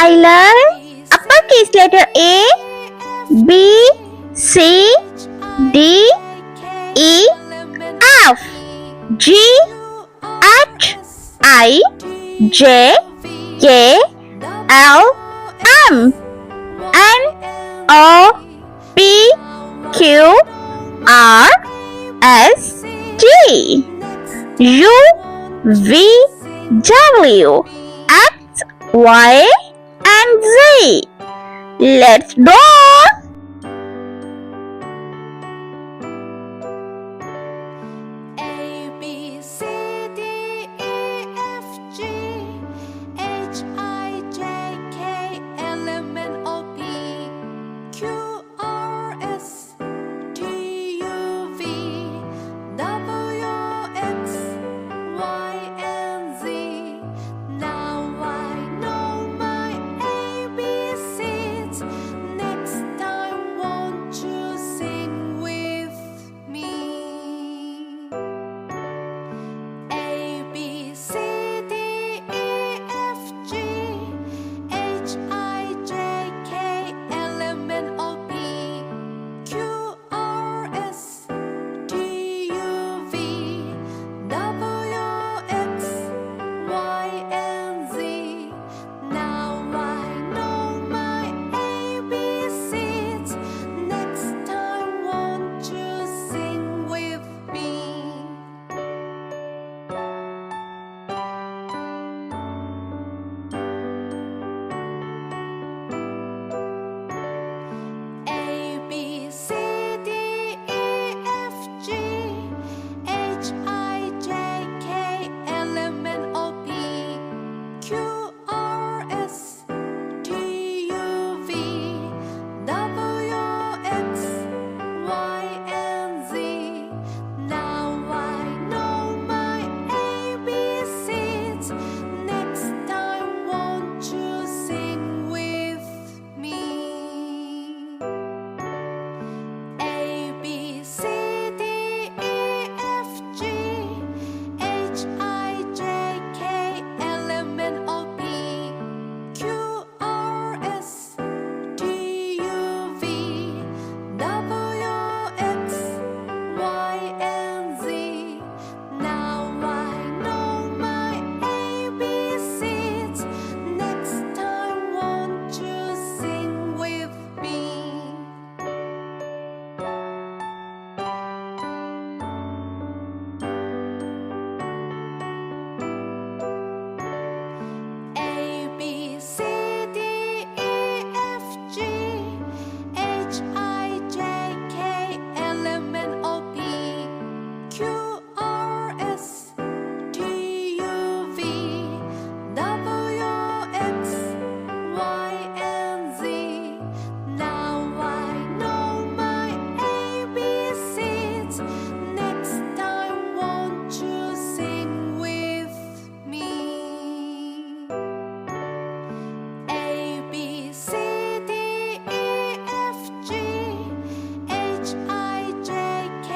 I learn uppercase letter A, B, C, D, E, F, G, H, I, J, K, L, M, N, O, P, Q, R, S, T, U, V, W, X, Y, and Z. Let's go! A B C D E F G H I J K L M N O P Q R S T U V W X Y and Z. Now I know my ABCs. Next time, won't you sing with me? A B C D E F G H I J K L M N O P Q R S T U V W X Y and Z. Now I know my ABCs. Next time, won't you sing with me? A B C D E F G H I J K L M N O P Q R S T U V W X Y and Z. Now I know my ABCs. Next time, won't you sing with me? A B C D E F G H I J K L M N O P Q R S T U V W X Y and Z. Now I know my ABCs. Next time, won't you sing with me? A B C D E F G H I J K L M N O P Q R S T U V W X Y and Z. Now I know my ABCs. Next time, won't you sing with me? A B C D E F G H I J K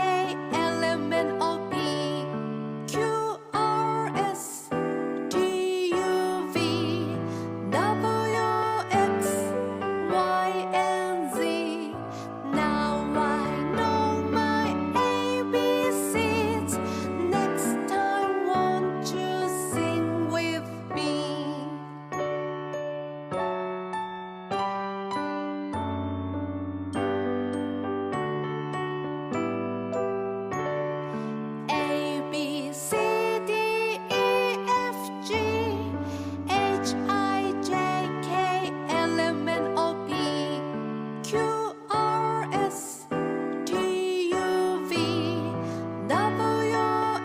L M N O P Q R S T U V W X Y and Z. Now I know my ABCs. Next time, won't you sing with me? A B C D E F G H I J K L M N O P Q R S T U V W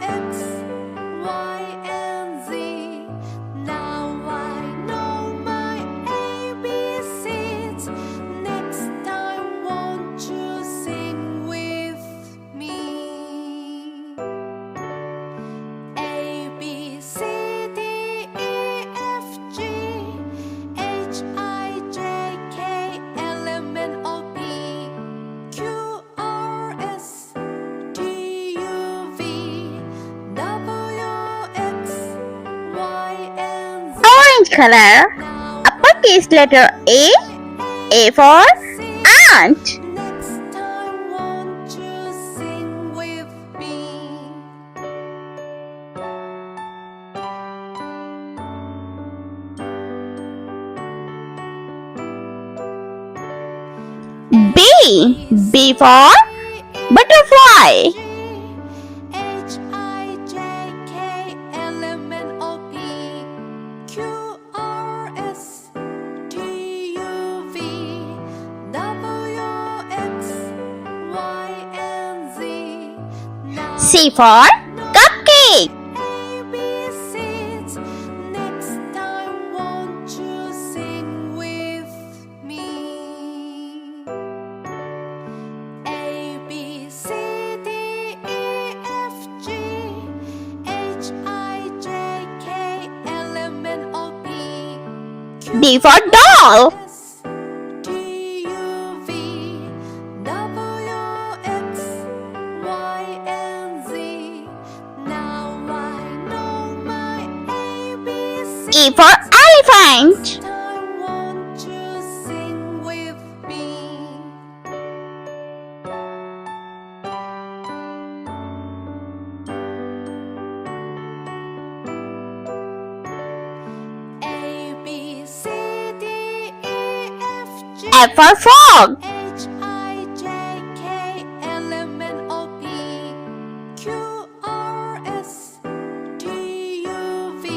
X Y and Z. Now I know my ABCs. Next time, won't you sing with me? A B C D E F G H I J K L M N O P Q R S T U V W X Y and Z. Orange color. Now Uppercase uppercase letter A. A for ant. Next time, won't you sing with me? B. B for butterfly. H-I-J-K-L-M-N-O-P Q-R-S-T-U-V W-X-Y-and-Z Now C for cupcake. ABCs. Next time, won't you sing with me? A B C D E F G H I J K L M N O P D for doll. S T U V W X Y and Z. Now I know my ABC. E for elephant. Time, won't you sing with me? A B C D E F G F for frog. H I J K L M N O P Q R S T U V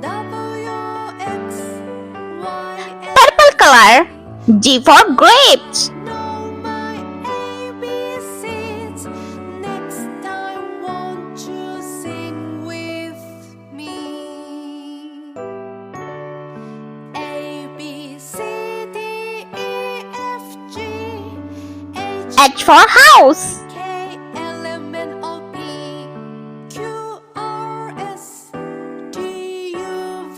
W X Y and Purple color. G for grapes. know my ABCs. Next time, won't you sing with me? A B C D E F G H for house. K L M N O P Q R S T U V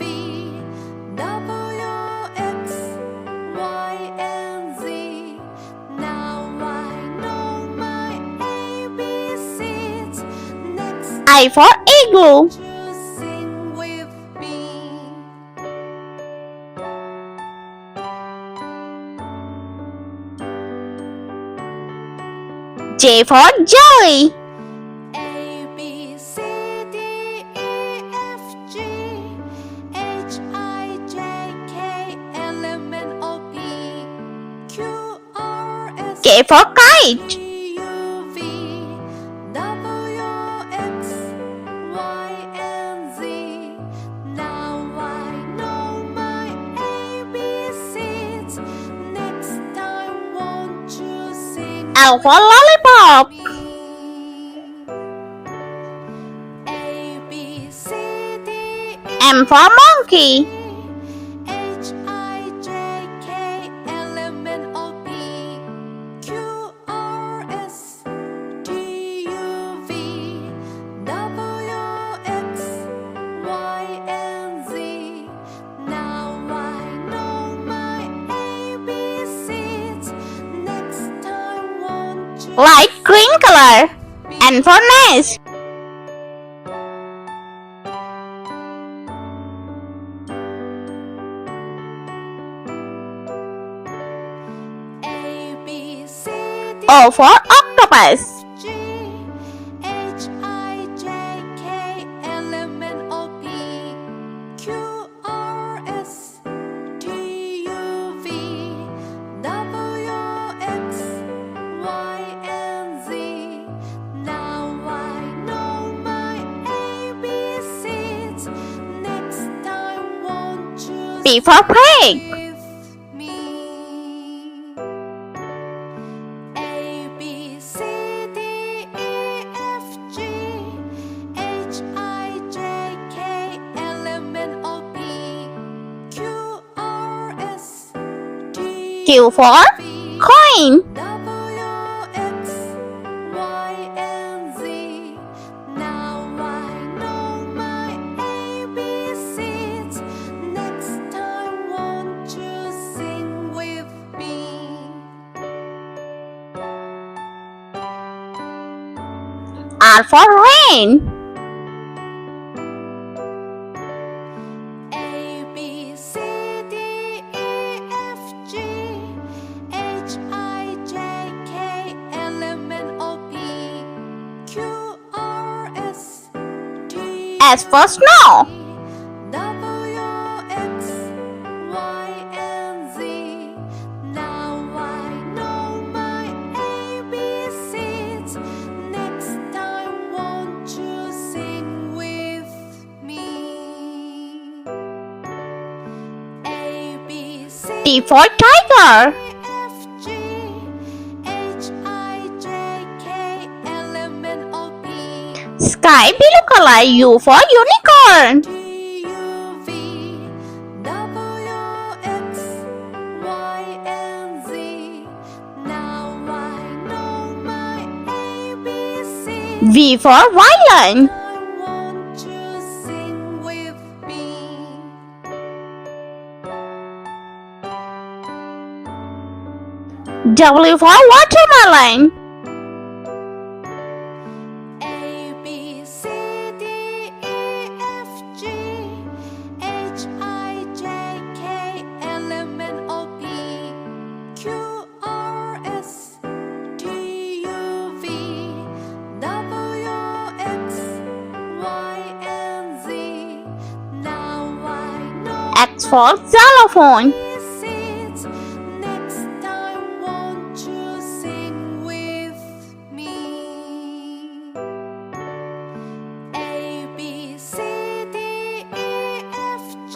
W X Y and Z. Now I know my ABCs. Next I for igloo. you sing with me. J for jelly. A B C D E F G H I J K L M N O P Q R S K for kite. T U V W X Y and Z. Now I know my ABCs. Next time, won't you sing L for lollipop. with me? A B C D E M for monkey. H I J K L M N O P Q R S T U V W X Y and Z. Now I know my ABCs. Next time, won't you Light green color. N for nest. A B C D O for octopus. G H I J K L M N O P Q R S T U V W X Y and Z. Now I know my ABCs. Next time, won't you P for pig. with me? A B C D E F G H I J K L M N O P Q R S T Q for V coin. W X Y and Z. Now I know my ABCs. Next time, won't you sing with me? R for rain. A B C D S for snow. W, X, Y, and Z. Now I know my ABCs. Next time, won't you sing with me? A, B, C, T for tiger. F, G, H, I, J, K, L, M, N, O, P. Sky blue color. U for unicorn. T, U, V, W, X, Y, and Z. Now I know my ABCs. V for violin. Won't you sing with me? W for watermelon. A, B, C, D, E, F, G, H, I, J, K, L, M, N, O, P. Q, R, S, T, U, V, W, X, Y, and Z. Now I know X for xylophone. ABCs. Next time, won't you sing with me? A, B, C, D, E, F, G,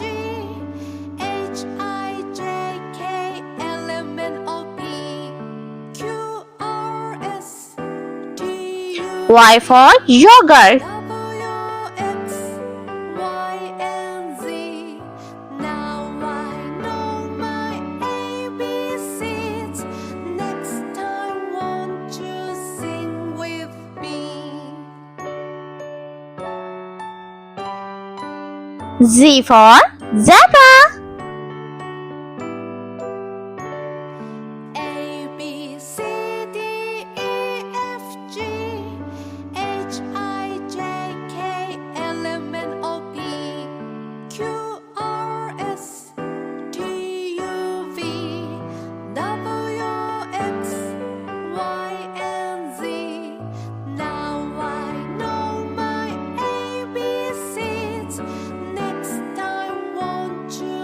H, I, J, K, L, M, N, O, P. Q, R, S, T, U, Y for yogurt. W, X, Y, and Z. Now I know my ABCs. Next time, won't you sing with me? Z for zebra. A, B, C, D, E, F, G, H, I, J, K, L, M, N, O, P. Q, R, S, T, U, V, W, X, Y, and Z. Now I know my ABCs. Next time, won't you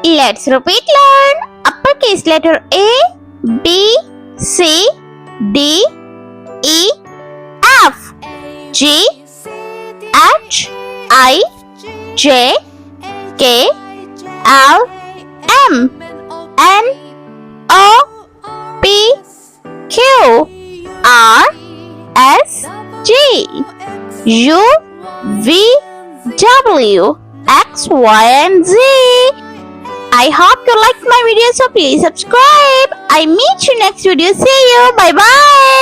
Let's repeat learn. Uppercase letter A, B, C, D, E, F, G, H, I, J, K, L, M, N, O, P, Q, R, S, T, U, V, W, X, Y, and Z. I hope you liked my video, so please subscribe. I meet you next video. See you. Bye bye.